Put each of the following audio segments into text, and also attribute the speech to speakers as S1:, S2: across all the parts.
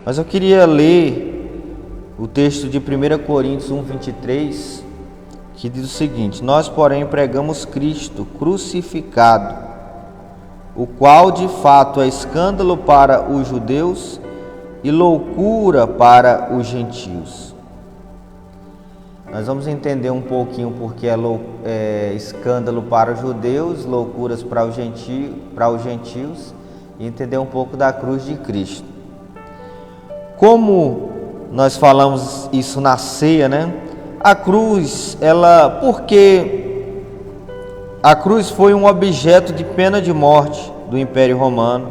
S1: Mas eu queria ler o texto de 1 Coríntios 1:23, que diz o seguinte: nós, porém, pregamos Cristo crucificado, o qual de fato é escândalo para os judeus e loucura para os gentios. Nós vamos entender um pouquinho porque é escândalo para os judeus, loucuras para os gentios, e entender um pouco da cruz de Cristo. Como nós falamos isso na ceia, né? A cruz, porque a cruz foi um objeto de pena de morte do Império Romano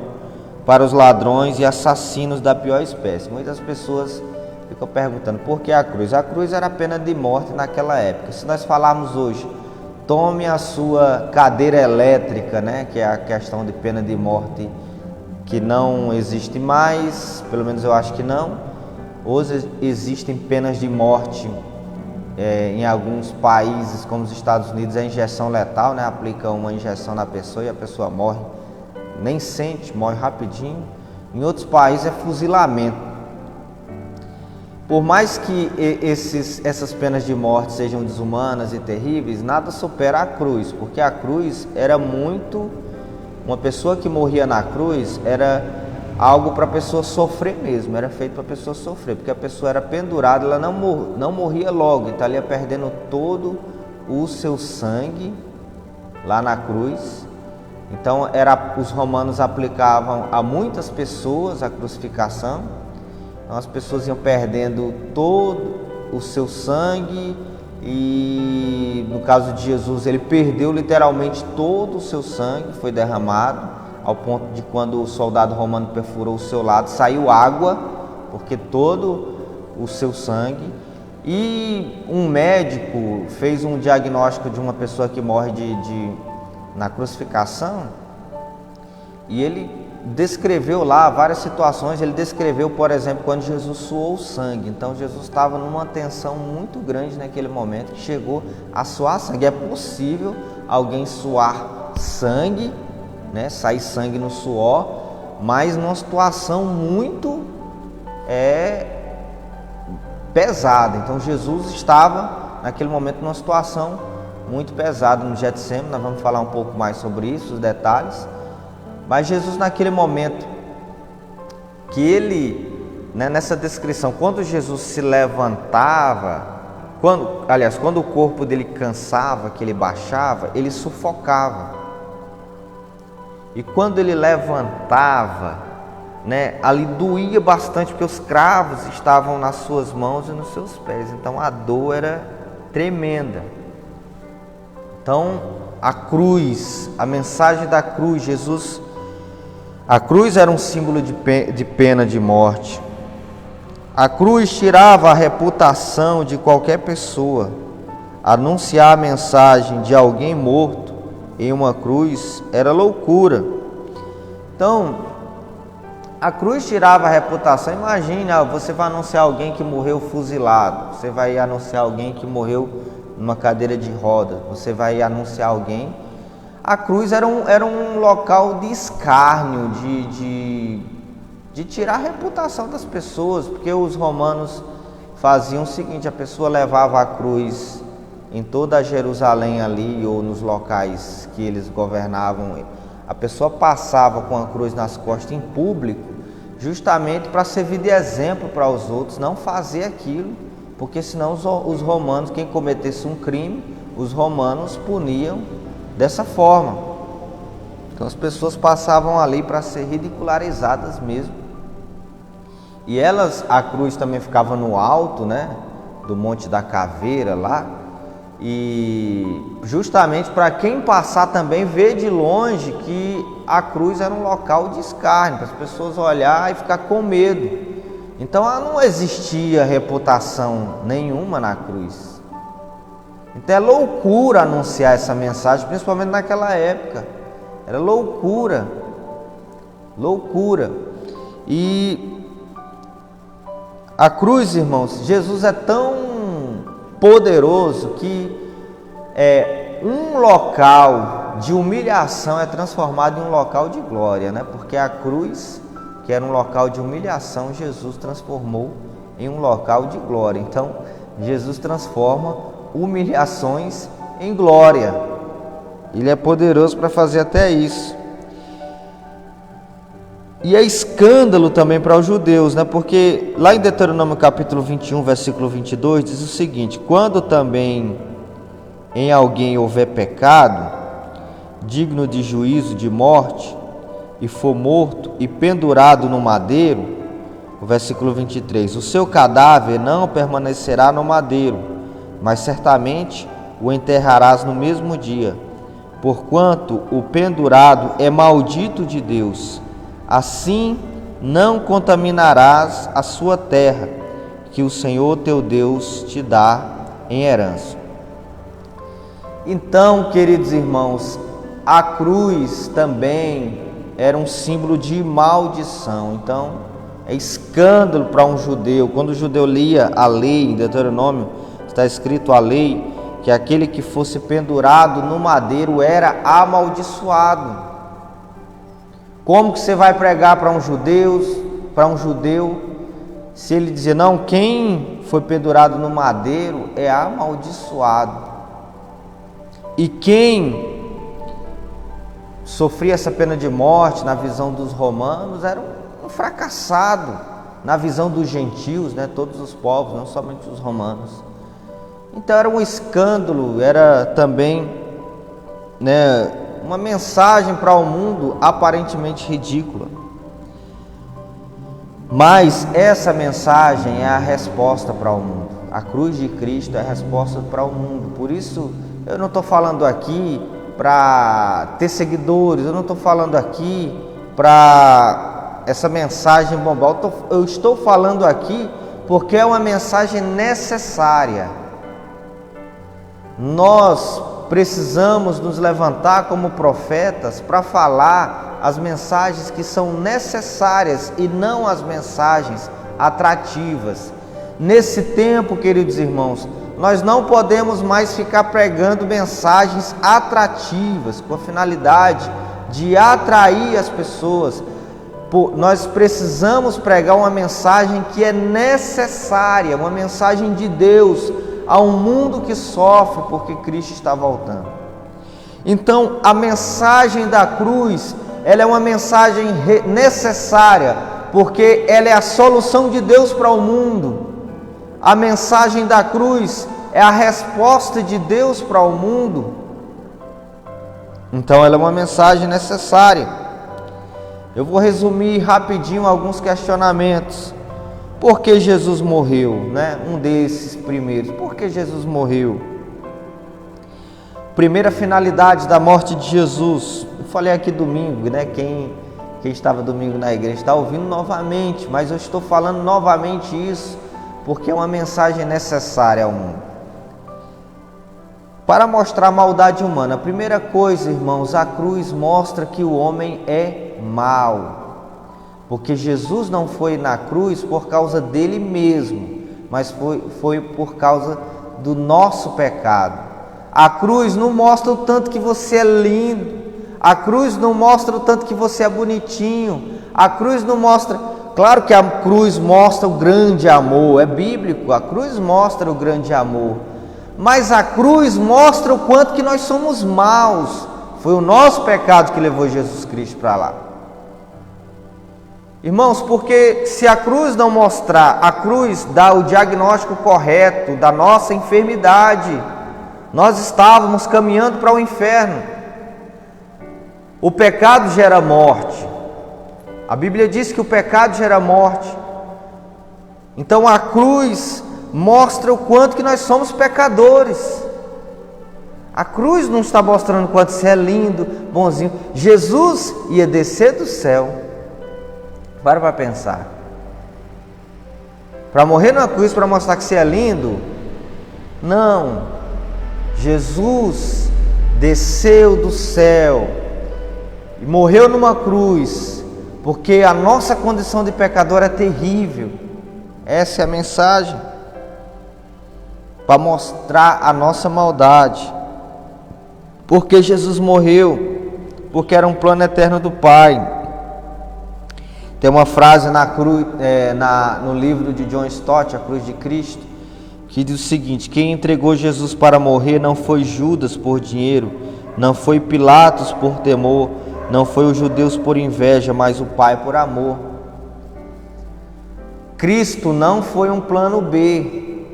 S1: para os ladrões e assassinos da pior espécie. Muitas pessoas ficam perguntando por que a cruz? A cruz era a pena de morte naquela época. Se nós falarmos hoje, tome a sua cadeira elétrica, né? Que é a questão de pena de morte que não existe mais, pelo menos eu acho que não. Hoje existem penas de morte em alguns países, como os Estados Unidos, a injeção letal, né? Aplica uma injeção na pessoa e a pessoa morre, nem sente, morre rapidinho. Em outros países é fuzilamento. Por mais que essas penas de morte sejam desumanas e terríveis, nada supera a cruz, porque a cruz era muito... Uma pessoa que morria na cruz era algo para a pessoa sofrer mesmo, era feito para a pessoa sofrer, porque a pessoa era pendurada, ela não morria logo, então ela ia perdendo todo o seu sangue lá na cruz. Então os romanos aplicavam a muitas pessoas a crucificação, então as pessoas iam perdendo todo o seu sangue. E no caso de Jesus, ele perdeu literalmente todo o seu sangue, foi derramado, ao ponto de quando o soldado romano perfurou o seu lado, saiu água, porque todo o seu sangue. E um médico fez um diagnóstico de uma pessoa que morre na crucificação, e ele descreveu lá várias situações. Ele descreveu, por exemplo, quando Jesus suou o sangue. Então Jesus estava numa tensão muito grande naquele momento, que chegou a suar sangue. É possível alguém suar sangue, né, sair sangue no suor, mas numa situação muito pesada. Então Jesus estava naquele momento numa situação muito pesada no Getsêmani. Nós vamos falar um pouco mais sobre isso, os detalhes. Mas Jesus, naquele momento que ele, né, nessa descrição, quando Jesus se levantava, quando o corpo dele cansava, que ele baixava, ele sufocava. E quando ele levantava, né, ali doía bastante, porque os cravos estavam nas suas mãos e nos seus pés. Então a dor era tremenda. Então a cruz, a mensagem da cruz, a cruz era um símbolo de pena de morte. A cruz tirava a reputação de qualquer pessoa. Anunciar a mensagem de alguém morto em uma cruz era loucura. Então, a cruz tirava a reputação. Imagine, você vai anunciar alguém que morreu fuzilado, você vai anunciar alguém que morreu numa cadeira de roda, você vai anunciar alguém. A cruz era um local de escárnio, de tirar a reputação das pessoas, porque os romanos faziam o seguinte: a pessoa levava a cruz em toda a Jerusalém ali, ou nos locais que eles governavam, a pessoa passava com a cruz nas costas em público, justamente para servir de exemplo para os outros, não fazer aquilo, porque senão os romanos, quem cometesse um crime, os romanos puniam dessa forma. Então as pessoas passavam ali para ser ridicularizadas mesmo. E a cruz também ficava no alto, né, do Monte da Caveira lá, e justamente para quem passar também ver de longe que a cruz era um local de escárnio, para as pessoas olhar e ficar com medo. Então não existia reputação nenhuma na cruz. Então é loucura anunciar essa mensagem, principalmente naquela época. Era loucura. E a cruz, irmãos, Jesus é tão poderoso que um local de humilhação é transformado em um local de glória, né? Porque a cruz que era um local de humilhação, Jesus transformou em um local de glória. Então, Jesus transforma humilhações em glória. Ele é poderoso para fazer até isso. E é escândalo também para os judeus, né? Porque lá em Deuteronômio capítulo 21, versículo 22, diz o seguinte: quando também em alguém houver pecado, digno de juízo de morte, e for morto e pendurado no madeiro, o versículo 23, o seu cadáver não permanecerá no madeiro, mas certamente o enterrarás no mesmo dia, porquanto o pendurado é maldito de Deus. Assim não contaminarás a sua terra, que o Senhor teu Deus te dá em herança. Então, queridos irmãos, a cruz também era um símbolo de maldição. Então, é escândalo para um judeu. Quando o judeu lia a lei, em Deuteronômio está escrito a lei, que aquele que fosse pendurado no madeiro era amaldiçoado. Como que você vai pregar para um judeu, se ele dizer, não, quem foi pendurado no madeiro é amaldiçoado. E quem sofria essa pena de morte na visão dos romanos era um fracassado, na visão dos gentios, né? Todos os povos, não somente os romanos. Então era um escândalo, era também, né, uma mensagem para o mundo aparentemente ridícula. Mas essa mensagem é a resposta para o mundo. A cruz de Cristo é a resposta para o mundo. Por isso eu não estou falando aqui para ter seguidores, eu não estou falando aqui para essa mensagem bombar. Eu estou falando aqui porque é uma mensagem necessária. Nós precisamos nos levantar como profetas para falar as mensagens que são necessárias e não as mensagens atrativas. Nesse tempo, queridos irmãos, nós não podemos mais ficar pregando mensagens atrativas com a finalidade de atrair as pessoas. Nós precisamos pregar uma mensagem que é necessária, uma mensagem de Deus a um mundo que sofre porque Cristo está voltando. Então, a mensagem da cruz, ela é uma mensagem necessária, porque ela é a solução de Deus para o mundo. A mensagem da cruz é a resposta de Deus para o mundo. Então, ela é uma mensagem necessária. Eu vou resumir rapidinho alguns questionamentos. Por que Jesus morreu, né? Um desses primeiros. Por que Jesus morreu? Primeira finalidade da morte de Jesus. Eu falei aqui domingo, né? Quem estava domingo na igreja está ouvindo novamente, mas eu estou falando novamente isso porque é uma mensagem necessária ao mundo. Para mostrar a maldade humana, a primeira coisa, irmãos, a cruz mostra que o homem é mau. Porque Jesus não foi na cruz por causa dele mesmo, mas foi por causa do nosso pecado. A cruz não mostra o tanto que você é lindo, a cruz não mostra o tanto que você é bonitinho, a cruz não mostra... Claro que a cruz mostra o grande amor, é bíblico, a cruz mostra o grande amor, mas a cruz mostra o quanto que nós somos maus. Foi o nosso pecado que levou Jesus Cristo para lá. Irmãos, porque se a cruz não mostrar, a cruz dá o diagnóstico correto da nossa enfermidade, nós estávamos caminhando para o inferno. O pecado gera morte. A Bíblia diz que o pecado gera morte. Então a cruz mostra o quanto que nós somos pecadores. A cruz não está mostrando o quanto você é lindo, bonzinho. Jesus ia descer do céu. Para pensar. Para morrer numa cruz para mostrar que você é lindo? Não. Jesus desceu do céu e morreu numa cruz porque a nossa condição de pecador é terrível. Essa é a mensagem. Para mostrar a nossa maldade. Porque Jesus morreu? Porque era um plano eterno do Pai. Tem uma frase na cruz, no livro de John Stott, A Cruz de Cristo, que diz o seguinte: quem entregou Jesus para morrer não foi Judas por dinheiro, não foi Pilatos por temor, não foi os judeus por inveja, mas o Pai por amor. Cristo não foi um plano B.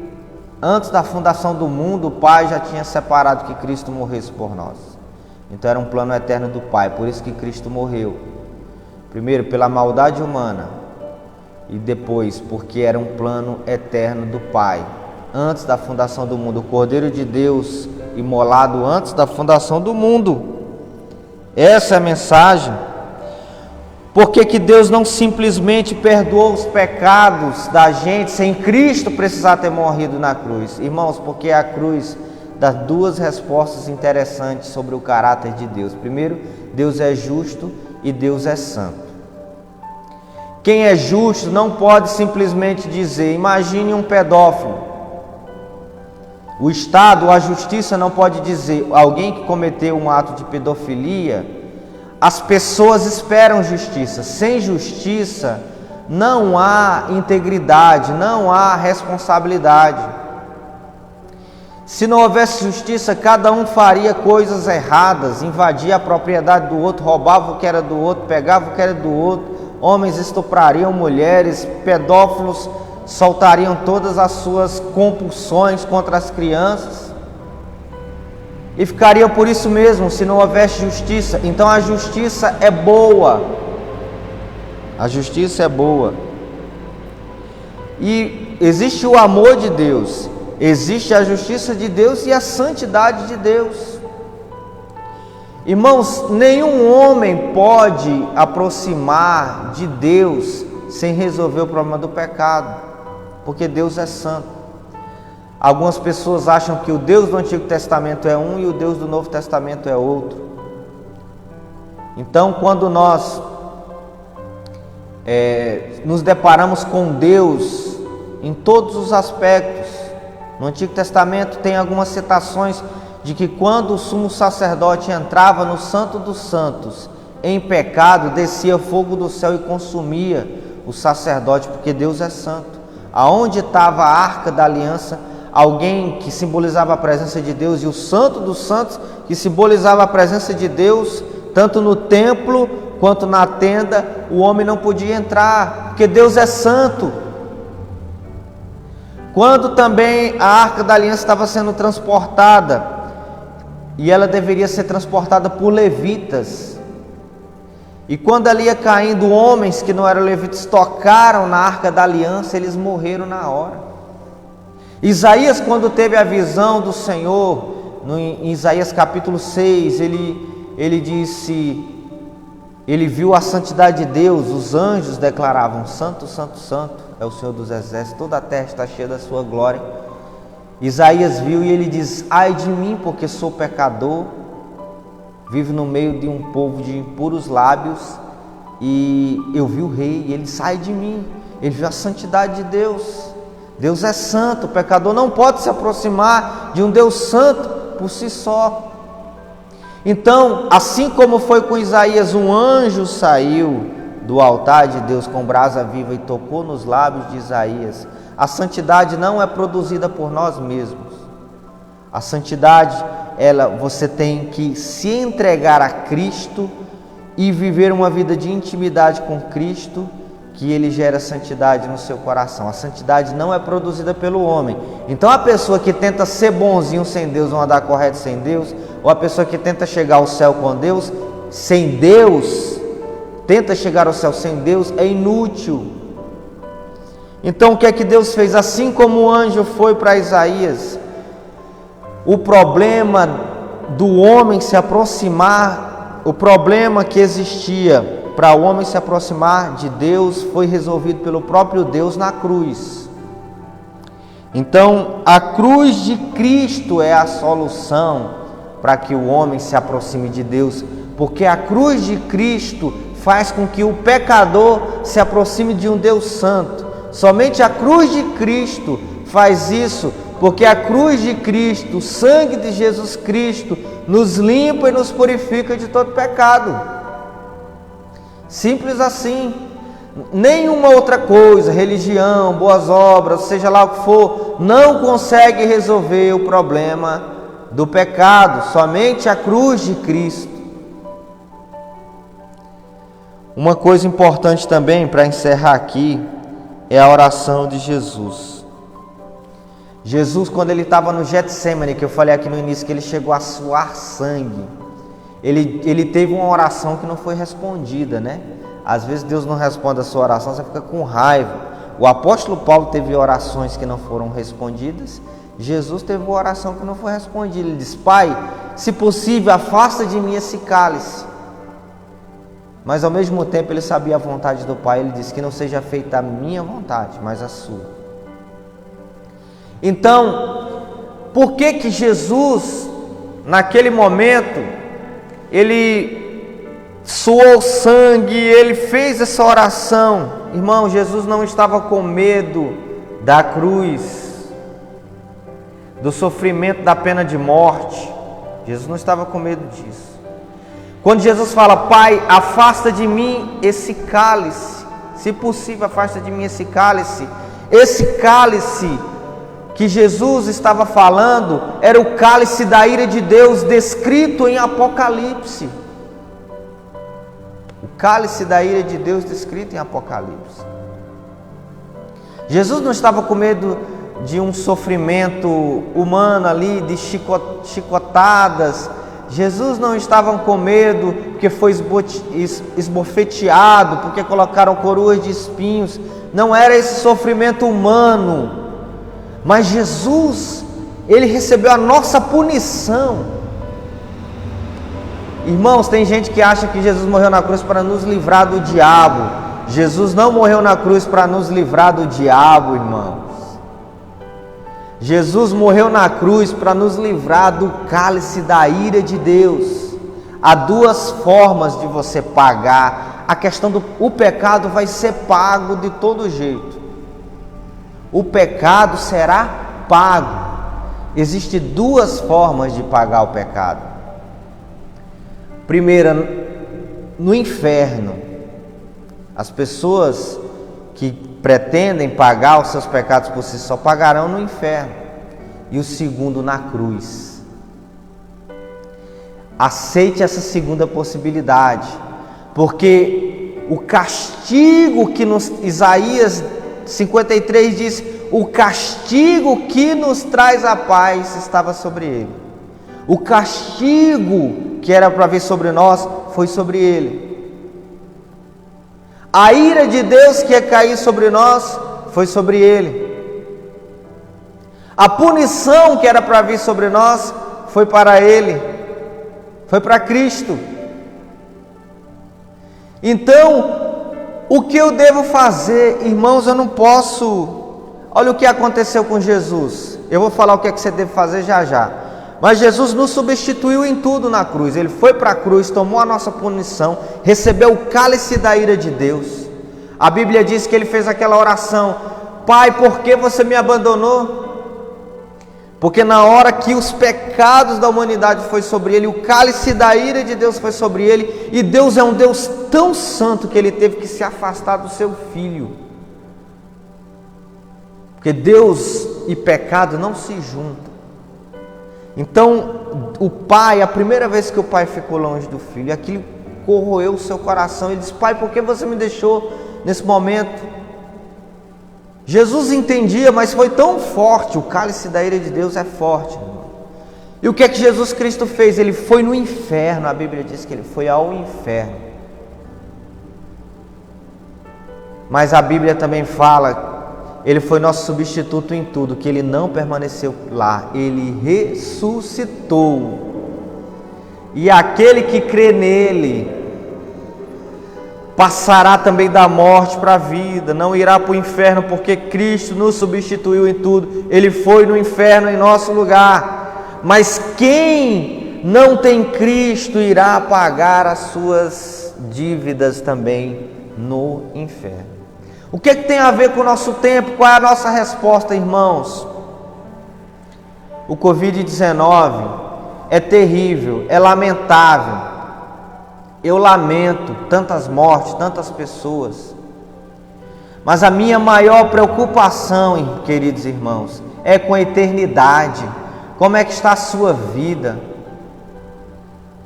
S1: Antes da fundação do mundo, o Pai já tinha separado que Cristo morresse por nós. Então era um plano eterno do Pai, por isso que Cristo morreu. Primeiro pela maldade humana e depois porque era um plano eterno do Pai. Antes da fundação do mundo, o Cordeiro de Deus imolado antes da fundação do mundo. Essa é a mensagem. Por que Deus não simplesmente perdoou os pecados da gente sem Cristo precisar ter morrido na cruz? Irmãos, porque a cruz dá duas respostas interessantes sobre o caráter de Deus. Primeiro, Deus é justo e Deus é santo. Quem é justo não pode simplesmente dizer, imagine um pedófilo. O Estado, a justiça não pode dizer, alguém que cometeu um ato de pedofilia, as pessoas esperam justiça. Sem justiça não há integridade, não há responsabilidade. Se não houvesse justiça, cada um faria coisas erradas, invadia a propriedade do outro, roubava o que era do outro, pegava o que era do outro, homens estuprariam mulheres, pedófilos soltariam todas as suas compulsões contra as crianças e ficariam por isso mesmo se não houvesse justiça. Então a justiça é boa, a justiça é boa, e existe o amor de Deus, existe a justiça de Deus e a santidade de Deus. Irmãos, nenhum homem pode aproximar de Deus sem resolver o problema do pecado, porque Deus é santo. Algumas pessoas acham que o Deus do Antigo Testamento é um e o Deus do Novo Testamento é outro. Então, quando nós nos deparamos com Deus em todos os aspectos, no Antigo Testamento tem algumas citações de que quando o sumo sacerdote entrava no Santo dos Santos em pecado, descia fogo do céu e consumia o sacerdote, porque Deus é santo. Aonde estava a arca da aliança, alguém que simbolizava a presença de Deus, e o Santo dos Santos, que simbolizava a presença de Deus, tanto no templo quanto na tenda, o homem não podia entrar, porque Deus é santo. Quando também a arca da aliança estava sendo transportada, e ela deveria ser transportada por levitas, e quando ali ia caindo, homens que não eram levitas tocaram na arca da aliança, eles morreram na hora. Isaías, quando teve a visão do Senhor, em Isaías capítulo 6, ele disse, ele viu a santidade de Deus, os anjos declaravam, santo, santo, santo é o Senhor dos exércitos, toda a terra está cheia da sua glória. Isaías viu e ele diz, ai de mim, porque sou pecador, vivo no meio de um povo de impuros lábios, e eu vi o rei, e ele sai de mim. Ele viu a santidade de Deus. Deus é santo, o pecador não pode se aproximar de um Deus santo por si só. Então, assim como foi com Isaías, um anjo saiu do altar de Deus com brasa viva e tocou nos lábios de Isaías. A santidade não é produzida por nós mesmos. A santidade, você tem que se entregar a Cristo e viver uma vida de intimidade com Cristo, que Ele gera santidade no seu coração. A santidade não é produzida pelo homem. Então a pessoa que tenta ser bonzinho sem Deus, ou andar correto sem Deus, ou a pessoa que tenta chegar ao céu com Deus, sem Deus, tenta chegar ao céu sem Deus, é inútil. Então o que é que Deus fez? Assim como o anjo foi para Isaías, o problema do homem se aproximar, o problema que existia para o homem se aproximar de Deus foi resolvido pelo próprio Deus na cruz. Então a cruz de Cristo é a solução para que o homem se aproxime de Deus, porque a cruz de Cristo faz com que o pecador se aproxime de um Deus santo. Somente a cruz de Cristo faz isso, porque a cruz de Cristo, o sangue de Jesus Cristo, nos limpa e nos purifica de todo pecado. Simples assim. Nenhuma outra coisa, religião, boas obras, seja lá o que for, não consegue resolver o problema do pecado. Somente a cruz de Cristo. Uma coisa importante também para encerrar aqui é a oração de Jesus. Jesus, quando ele estava no Getsemane, que eu falei aqui no início que ele chegou a suar sangue, ele teve uma oração que não foi respondida, né? Às vezes Deus não responde a sua oração, você fica com raiva. O apóstolo Paulo teve orações que não foram respondidas. Jesus teve uma oração que não foi respondida. Ele diz: Pai, se possível, afasta de mim esse cálice. Mas ao mesmo tempo ele sabia a vontade do Pai. Ele disse: que não seja feita a minha vontade, mas a sua. Então, por que Jesus, naquele momento, ele suou sangue, ele fez essa oração? Irmão, Jesus não estava com medo da cruz, do sofrimento da pena de morte. Jesus não estava com medo disso. Quando Jesus fala: Pai, afasta de mim esse cálice, se possível, afasta de mim esse cálice. Esse cálice que Jesus estava falando era o cálice da ira de Deus, descrito em Apocalipse. O cálice da ira de Deus descrito em Apocalipse. Jesus não estava com medo de um sofrimento humano ali, de chicotadas. Jesus não estava com medo porque foi esbofeteado, porque colocaram coroas de espinhos. Não era esse sofrimento humano. Mas Jesus, ele recebeu a nossa punição. Irmãos, tem gente que acha que Jesus morreu na cruz para nos livrar do diabo. Jesus não morreu na cruz para nos livrar do diabo, irmãos. Jesus morreu na cruz para nos livrar do cálice da ira de Deus. Há duas formas de você pagar. A questão do pecado vai ser pago de todo jeito. O pecado será pago. Existem duas formas de pagar o pecado. Primeira, no inferno. As pessoas que pretendem pagar os seus pecados por si só pagarão no inferno. E o segundo, na cruz. Aceite essa segunda possibilidade, porque o castigo que nos Isaías 53 diz: o castigo que nos traz a paz estava sobre ele. O castigo que era para vir sobre nós foi sobre ele. A ira de Deus que ia cair sobre nós foi sobre ele. A punição que era para vir sobre nós foi para ele, foi para Cristo. Então, o que eu devo fazer? Irmãos, eu não posso... Olha o que aconteceu com Jesus. Eu vou falar o que é que você deve fazer já já. Mas Jesus nos substituiu em tudo na cruz. Ele foi para a cruz, tomou a nossa punição, recebeu o cálice da ira de Deus. A Bíblia diz que ele fez aquela oração: Pai, por que você me abandonou? Porque na hora que os pecados da humanidade foi sobre ele, o cálice da ira de Deus foi sobre ele, e Deus é um Deus tão santo que ele teve que se afastar do seu filho. Porque Deus e pecado não se juntam. Então, o pai, a primeira vez que o pai ficou longe do filho, aquilo corroeu o seu coração. Ele disse: Pai, por que você me deixou nesse momento? Jesus entendia, mas foi tão forte. O cálice da ira de Deus é forte, irmão. E o que é que Jesus Cristo fez? Ele foi no inferno. A Bíblia diz que ele foi ao inferno. Mas a Bíblia também fala: ele foi nosso substituto em tudo, que ele não permaneceu lá, ele ressuscitou. E aquele que crê nele passará também da morte para a vida, não irá para o inferno, porque Cristo nos substituiu em tudo. Ele foi no inferno em nosso lugar. Mas quem não tem Cristo irá pagar as suas dívidas também no inferno. O que tem a ver com o nosso tempo? Qual é a nossa resposta, irmãos? O Covid-19 é terrível, é lamentável. Eu lamento tantas mortes, tantas pessoas. Mas a minha maior preocupação, queridos irmãos, é com a eternidade. Como é que está a sua vida?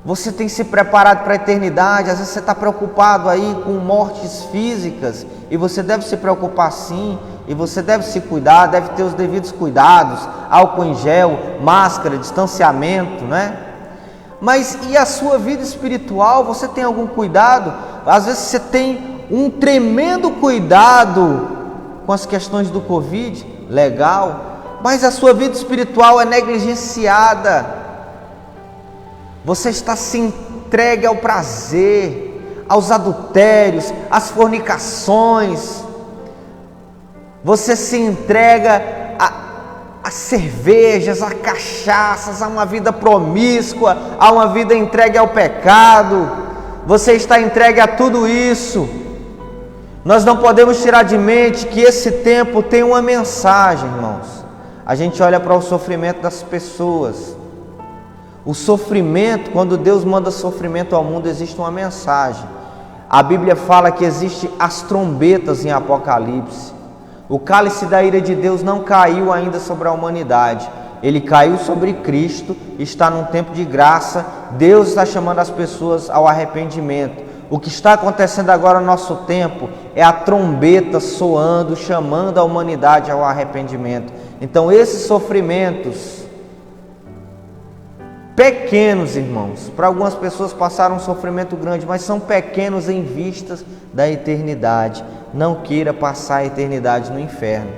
S1: Você tem se preparado para a eternidade? Às vezes você está preocupado aí com mortes físicas, e você deve se preocupar sim, e você deve se cuidar, deve ter os devidos cuidados, álcool em gel, máscara, distanciamento, né? Mas e a sua vida espiritual? Você tem algum cuidado? Às vezes você tem um tremendo cuidado com as questões do Covid, legal, mas a sua vida espiritual é negligenciada. Você está se entregue ao prazer, aos adultérios, às fornicações. Você se entrega a cervejas, a cachaças, a uma vida promíscua, a uma vida entregue ao pecado. Você está entregue a tudo isso. Nós não podemos tirar de mente que esse tempo tem uma mensagem, irmãos. A gente olha para o sofrimento das pessoas. O sofrimento, quando Deus manda sofrimento ao mundo, existe uma mensagem. A Bíblia fala que existe as trombetas em Apocalipse. O cálice da ira de Deus não caiu ainda sobre a humanidade. Ele caiu sobre Cristo, está num tempo de graça. Deus está chamando as pessoas ao arrependimento. O que está acontecendo agora no nosso tempo é a trombeta soando, chamando a humanidade ao arrependimento. Então esses sofrimentos pequenos, irmãos, para algumas pessoas passaram um sofrimento grande, mas são pequenos em vistas da eternidade. Não queira passar a eternidade no inferno.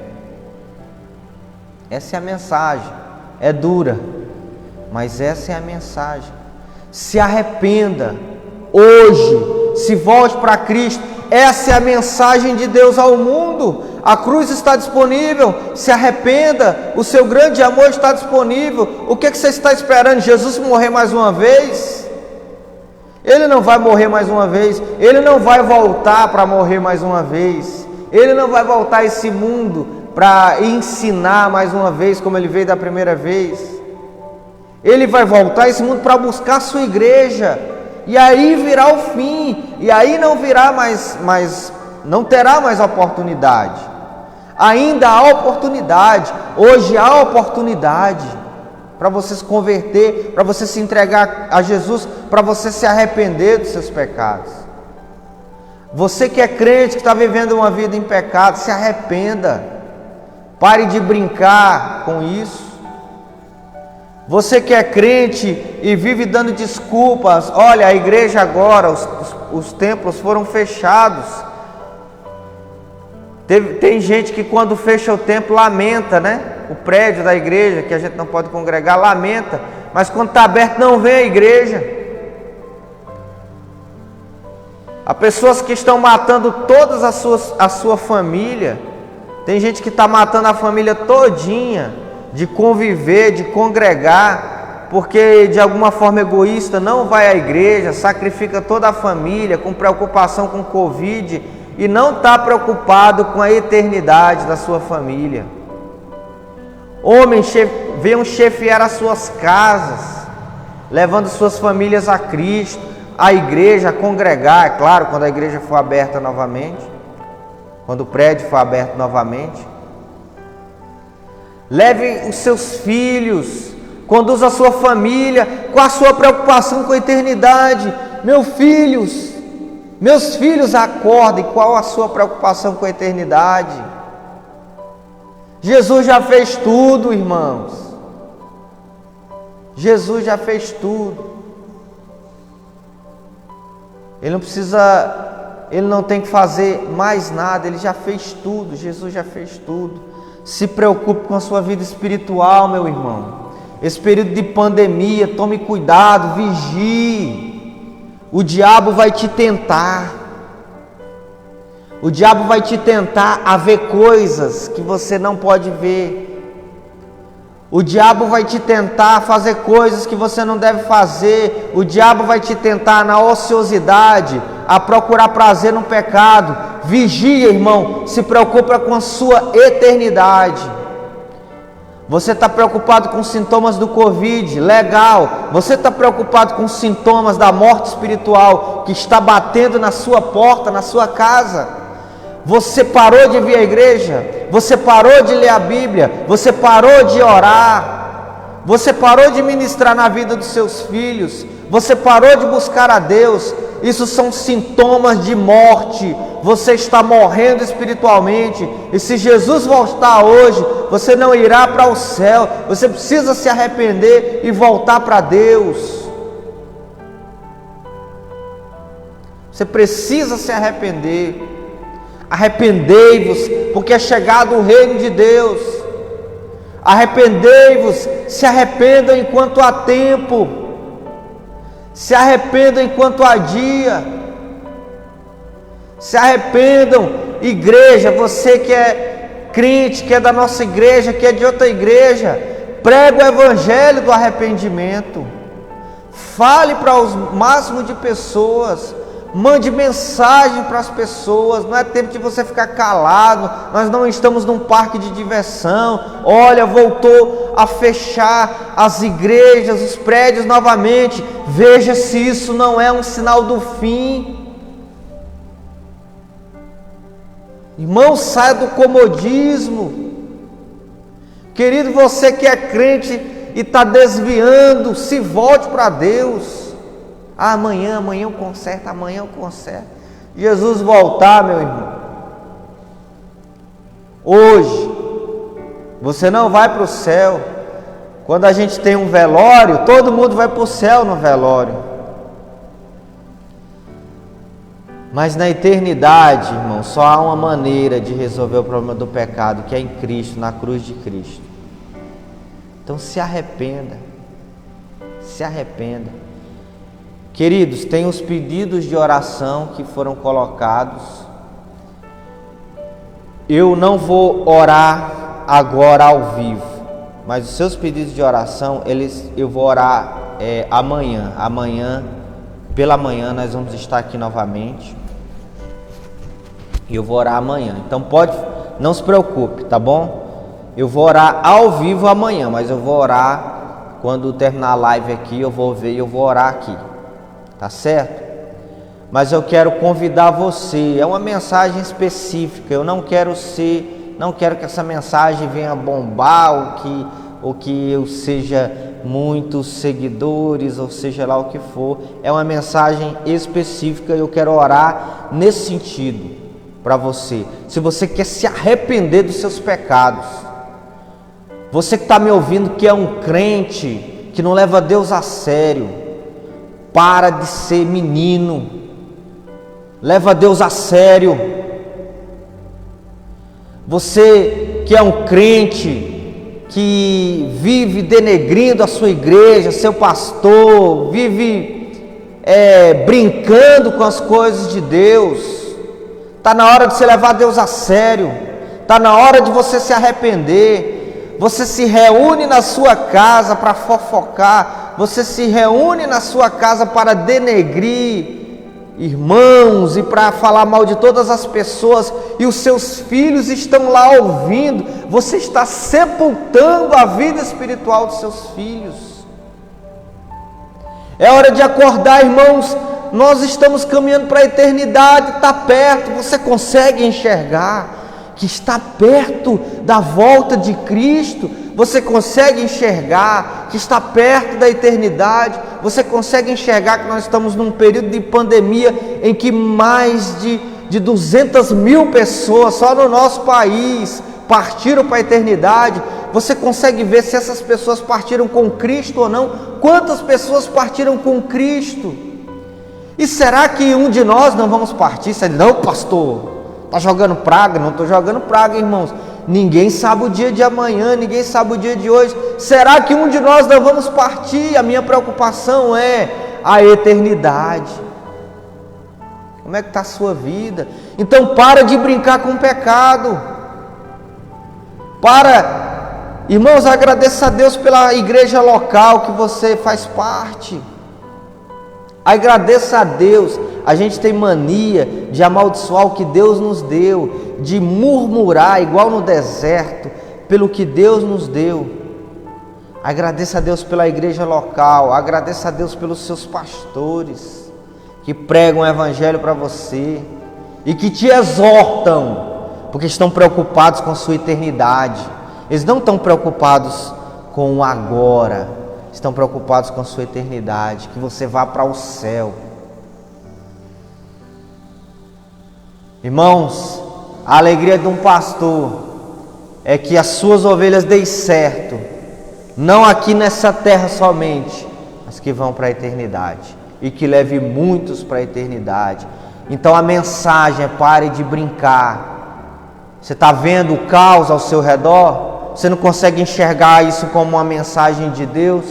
S1: Essa é a mensagem. É dura, mas essa é a mensagem. Se arrependa hoje, se volte para Cristo. Essa é a mensagem de Deus ao mundo. A cruz está disponível, se arrependa, o seu grande amor está disponível. O que você está esperando? Jesus morrer mais uma vez? Ele não vai morrer mais uma vez, Ele não vai voltar para morrer mais uma vez, Ele não vai voltar a esse mundo para ensinar mais uma vez como Ele veio da primeira vez. Ele vai voltar a esse mundo para buscar a sua igreja, e aí virá o fim, e aí não virá não terá mais oportunidade. Ainda há oportunidade, hoje há oportunidade para você se converter, para você se entregar a Jesus, para você se arrepender dos seus pecados. Você que é crente, que está vivendo uma vida em pecado, se arrependa, pare de brincar com isso. Você que é crente e vive dando desculpas, olha, a igreja agora, os templos foram fechados. Tem gente que quando fecha o templo lamenta, né? O prédio da igreja, que a gente não pode congregar, lamenta. Mas quando está aberto não vem a igreja. Há pessoas que estão matando todas a sua família. Tem gente que está matando a família todinha, de conviver, de congregar, porque de alguma forma egoísta não vai à igreja, sacrifica toda a família com preocupação com Covid e não está preocupado com a eternidade da sua família. Homens venham chefiar as suas casas, levando suas famílias a Cristo, a igreja, a congregar, é claro, quando a igreja for aberta novamente, quando o prédio for aberto novamente. Leve os seus filhos, conduza a sua família com a sua preocupação com a eternidade. Meus filhos, acordem. Qual a sua preocupação com a eternidade? Jesus já fez tudo, irmãos. Jesus já fez tudo. Ele não tem que fazer mais nada, Ele já fez tudo. Jesus já fez tudo. Se preocupe com a sua vida espiritual, meu irmão. Esse período de pandemia, tome cuidado, vigie. O diabo vai te tentar. O diabo vai te tentar a ver coisas que você não pode ver. O diabo vai te tentar a fazer coisas que você não deve fazer. O diabo vai te tentar na ociosidade, a procurar prazer no pecado. Vigia, irmão, se preocupa com a sua eternidade. Você está preocupado com os sintomas do Covid, legal. Você está preocupado com os sintomas da morte espiritual que está batendo na sua porta, na sua casa. Você parou de vir à igreja? Você parou de ler a Bíblia? Você parou de orar? Você parou de ministrar na vida dos seus filhos? Você parou de buscar a Deus? Isso são sintomas de morte. Você está morrendo espiritualmente. E se Jesus voltar hoje, você não irá para o céu. Você precisa se arrepender e voltar para Deus. Você precisa se arrepender. Arrependei-vos, porque é chegado o reino de Deus. Arrependei-vos, se arrependam enquanto há tempo. Se arrependam enquanto há dia. Se arrependam, igreja, você que é crente, que é da nossa igreja, que é de outra igreja, prega o evangelho do arrependimento. Fale para o máximo de pessoas. Mande mensagem para as pessoas. Não é tempo de você ficar calado. Nós não estamos num parque de diversão. Olha, voltou a fechar as igrejas, os prédios novamente. Veja se isso não é um sinal do fim. Irmão, saia do comodismo. Querido, você que é crente e está desviando, se volte para Deus. Amanhã eu conserto, amanhã eu conserto. Jesus voltar, meu irmão, hoje, você não vai para o céu. Quando a gente tem um velório, todo mundo vai para o céu no velório. Mas na eternidade, irmão, só há uma maneira de resolver o problema do pecado, que é em Cristo, na cruz de Cristo. Então se arrependa. Se arrependa. Queridos, tem os pedidos de oração que foram colocados. Eu não vou orar agora ao vivo, mas os seus pedidos de oração, eu vou orar amanhã. Amanhã, pela manhã, nós vamos estar aqui novamente. E eu vou orar amanhã. Então não se preocupe, tá bom? Eu vou orar ao vivo amanhã, mas eu vou orar quando terminar a live aqui, eu vou ver e eu vou orar aqui. Tá certo? Mas eu quero convidar você, é uma mensagem específica, eu não quero que essa mensagem venha bombar, ou que eu seja muitos seguidores, ou seja lá o que for, é uma mensagem específica, eu quero orar nesse sentido para você. Se você quer se arrepender dos seus pecados, você que está me ouvindo, que é um crente, que não leva Deus a sério, para de ser menino, leva Deus a sério. Você que é um crente, que vive denegrindo a sua igreja, seu pastor, vive brincando com as coisas de Deus, está na hora de você levar Deus a sério, está na hora de você se arrepender. Você se reúne na sua casa para fofocar, você se reúne na sua casa para denegrir irmãos e para falar mal de todas as pessoas, e os seus filhos estão lá ouvindo. Você está sepultando a vida espiritual dos seus filhos. É hora de acordar, irmãos. Nós estamos caminhando para a eternidade, está perto. Você consegue enxergar que está perto da volta de Cristo? Você consegue enxergar que está perto da eternidade? Você consegue enxergar que nós estamos num período de pandemia em que mais de 200 mil pessoas só no nosso país partiram para a eternidade? Você consegue ver se essas pessoas partiram com Cristo ou não? Quantas pessoas partiram com Cristo? E será que um de nós não vamos partir? Você diz, não, pastor, está jogando praga? Não estou jogando praga, irmãos. Ninguém sabe o dia de amanhã, ninguém sabe o dia de hoje. Será que um de nós não vamos partir? A minha preocupação é a eternidade. Como é que está a sua vida? Então para de brincar com o pecado. Irmãos, agradeça a Deus pela igreja local que você faz parte. Agradeça a Deus. A gente tem mania de amaldiçoar o que Deus nos deu, de murmurar igual no deserto pelo que Deus nos deu. Agradeça a Deus pela igreja local, agradeça a Deus pelos seus pastores que pregam o evangelho para você, e que te exortam, porque estão preocupados com a sua eternidade. Eles não estão preocupados com o agora, estão preocupados com a sua eternidade, que você vá para o céu. Irmãos, a alegria de um pastor é que as suas ovelhas deem certo, não aqui nessa terra somente, mas que vão para a eternidade e que leve muitos para a eternidade. Então a mensagem é: pare de brincar. Você está vendo o caos ao seu redor? Você não consegue enxergar isso como uma mensagem de Deus?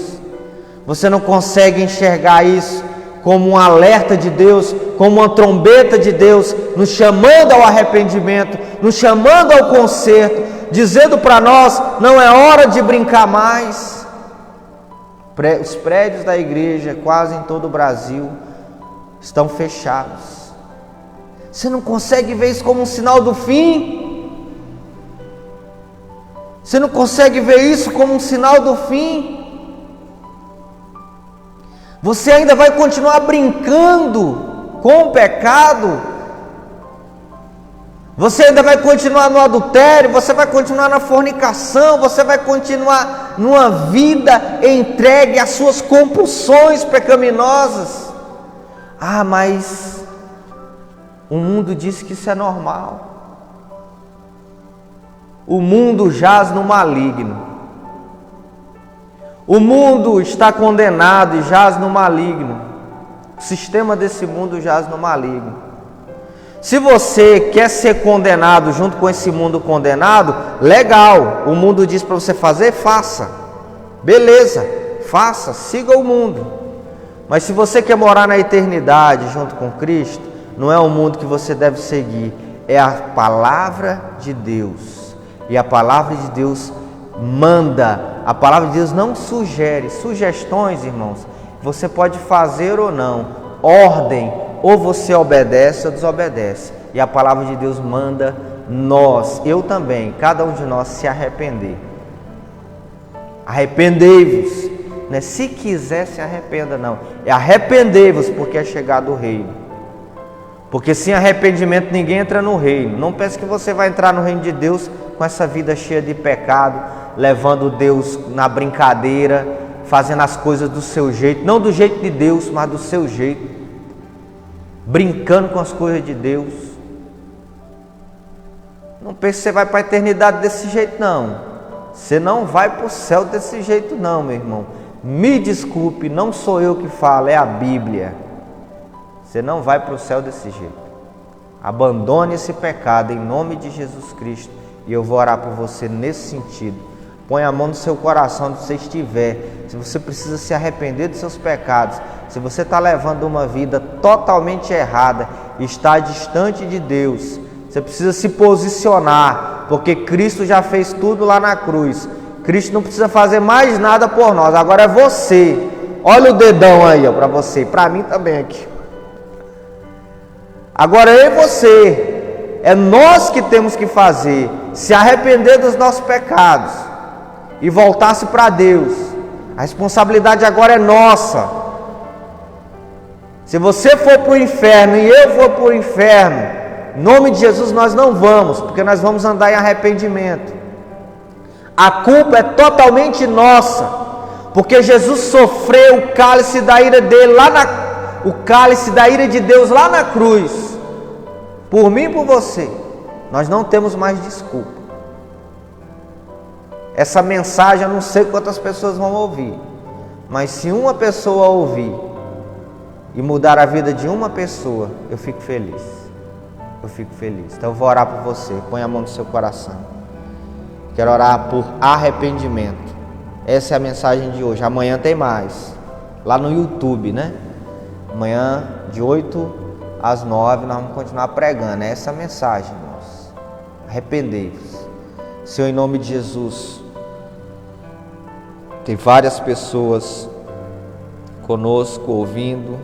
S1: Você não consegue enxergar isso como um alerta de Deus, como uma trombeta de Deus, nos chamando ao arrependimento, nos chamando ao conserto, dizendo para nós: não é hora de brincar mais. Os prédios da igreja, quase em todo o Brasil, estão fechados. Você não consegue ver isso como um sinal do fim? Você não consegue ver isso como um sinal do fim? Você ainda vai continuar brincando com o pecado? Você ainda vai continuar no adultério? Você vai continuar na fornicação? Você vai continuar numa vida entregue às suas compulsões pecaminosas? Ah, mas o mundo diz que isso é normal. O mundo jaz no maligno. O mundo está condenado e jaz no maligno. O sistema desse mundo jaz no maligno. Se você quer ser condenado junto com esse mundo condenado, legal. O mundo diz para você fazer, faça. Beleza, faça, siga o mundo. Mas se você quer morar na eternidade junto com Cristo, não é o mundo que você deve seguir, é a palavra de Deus. E a palavra de Deus manda. A palavra de Deus não sugere. Sugestões, irmãos, você pode fazer ou não. Ordem, ou você obedece ou desobedece. E a palavra de Deus manda nós, eu também, cada um de nós, se arrepender. Arrependei-vos, não é se quiser se arrependa, não. É arrependei-vos, porque é chegado o reino. Porque sem arrependimento ninguém entra no reino. Não pense que você vai entrar no reino de Deus com essa vida cheia de pecado, levando Deus na brincadeira, fazendo as coisas do seu jeito, não do jeito de Deus, mas do seu jeito, brincando com as coisas de Deus. Não pense que você vai para a eternidade desse jeito, não. Você não vai para o céu desse jeito, não, meu irmão. Me desculpe, não sou eu que falo, é a Bíblia. Você não vai para o céu desse jeito. Abandone esse pecado em nome de Jesus Cristo. E eu vou orar por você nesse sentido. Põe a mão no seu coração onde você estiver. Se você precisa se arrepender dos seus pecados, se você está levando uma vida totalmente errada, está distante de Deus, você precisa se posicionar, porque Cristo já fez tudo lá na cruz. Cristo não precisa fazer mais nada por nós. Agora é você. Olha o dedão aí para você, para mim também aqui. Agora eu e você, é nós que temos que fazer, se arrepender dos nossos pecados e voltar-se para Deus. A responsabilidade agora é nossa. Se você for para o inferno e eu for para o inferno, em nome de Jesus nós não vamos, porque nós vamos andar em arrependimento. A culpa é totalmente nossa, porque Jesus sofreu o cálice da ira dele o cálice da ira de Deus lá na cruz, por mim e por você. Nós não temos mais desculpa. Essa mensagem eu não sei quantas pessoas vão ouvir, mas se uma pessoa ouvir e mudar a vida de uma pessoa, eu fico feliz. Eu fico feliz. Então eu vou orar por você. Põe a mão no seu coração. Quero orar por arrependimento. Essa é a mensagem de hoje. Amanhã tem mais. Lá no YouTube, né? Amanhã de 8 às 9 nós vamos continuar pregando. É essa a mensagem, irmãos. Arrependei-vos. Senhor, em nome de Jesus, tem várias pessoas conosco, ouvindo,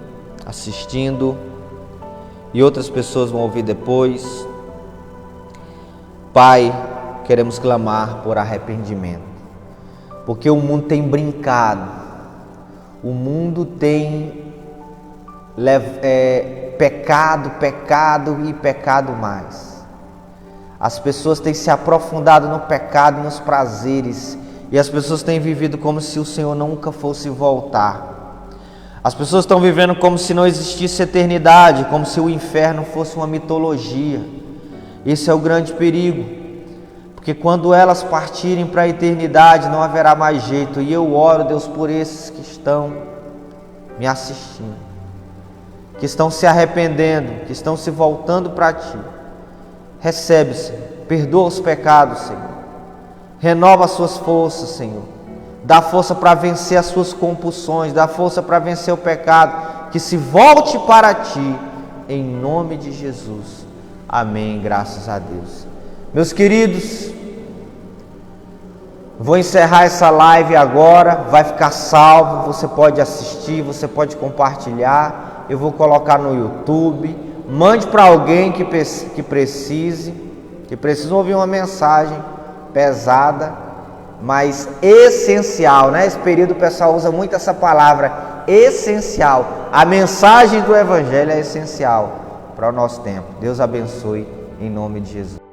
S1: assistindo, e outras pessoas vão ouvir depois. Pai, queremos clamar por arrependimento, porque o mundo tem brincado, o mundo tem pecado, pecado e pecado mais. As pessoas têm se aprofundado no pecado e nos prazeres, e as pessoas têm vivido como se o Senhor nunca fosse voltar. As pessoas estão vivendo como se não existisse eternidade, como se o inferno fosse uma mitologia. Esse é o grande perigo, porque quando elas partirem para a eternidade não haverá mais jeito. E eu oro, Deus, por esses que estão me assistindo, que estão se arrependendo, que estão se voltando para Ti. Recebe, Senhor, perdoa os pecados, Senhor, renova as suas forças, Senhor, dá força para vencer as suas compulsões, dá força para vencer o pecado, que se volte para Ti, em nome de Jesus. Amém, graças a Deus. Meus queridos, vou encerrar essa live agora, vai ficar salvo, você pode assistir, você pode compartilhar, eu vou colocar no YouTube. Mande para alguém que precisa ouvir uma mensagem pesada, mas essencial, né? Esse período o pessoal usa muito essa palavra, essencial. A mensagem do Evangelho é essencial para o nosso tempo. Deus abençoe, em nome de Jesus.